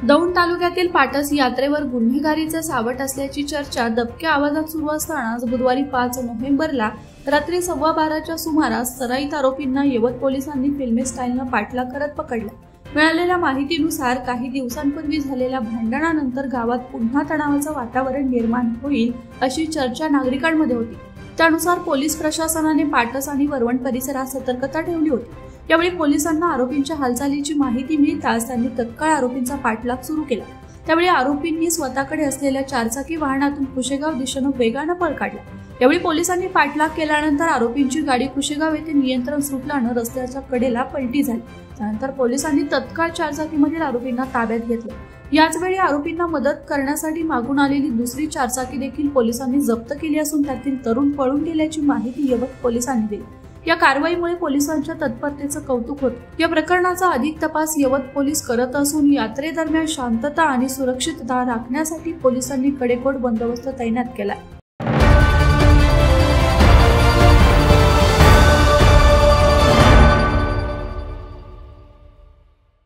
दौंड तालुक्यातील पाटस यात्रेवर गुन्हेगारीचे सावट असल्याची चर्चा दबक्या आवाजात सुरू असतानाच बुधवारी 5 नोव्हेंबरला रात्री 12:15च्या सुमारास सराईत आरोपींना यवत पोलिसांनी फिल्मी स्टाईलनं पाठलाग करत पकडलं। मिळालेल्या माहितीनुसार काही दिवसांपूर्वी झालेल्या भांडणानंतर गावात पुन्हा तणावाचं वातावरण निर्माण होईल अशी चर्चा नागरिकांमध्ये होती। त्यानुसार पोलीस प्रशासनाने पाटस आणि वरवण परिसरात सतर्कता ठेवली होती। यावेळी पोलिसांना आरोपींच्या हालचालीची माहिती मिळताच त्यांनी तत्काळ आरोपींचा पाठलाग सुरू केला। त्यावेळी आरोपींनी स्वतःकडे असलेल्या चारचाकी वाहनातून कुशेगाव दिशेनं वेगानं पळ काढला। यावेळी पोलिसांनी पाठलाग केल्यानंतर आरोपींची गाडी कुशेगाव येथे नियंत्रण सुटल्यानं रस्त्याच्या कडेला पलटी झाली। त्यानंतर पोलिसांनी तत्काळ चारचाकीमधील आरोपींना ताब्यात घेतलं। याचवेळी आरोपींना मदत करण्यासाठी मागून आलेली दुसरी चारचाकी देखील पोलिसांनी जप्त केली असून त्यातील तरुण पळून गेल्याची माहिती यवत पोलिसांनी दिली। या कारवाईमुळे पोलिसांच्या तत्परतेचं कौतुक होतं। या प्रकरणाचा अधिक तपास यवत पोलीस करत असून यात्रेदरम्यान शांतता आणि सुरक्षितता राखण्यासाठी पोलिसांनी कडेकोट बंदोबस्त तैनात केला।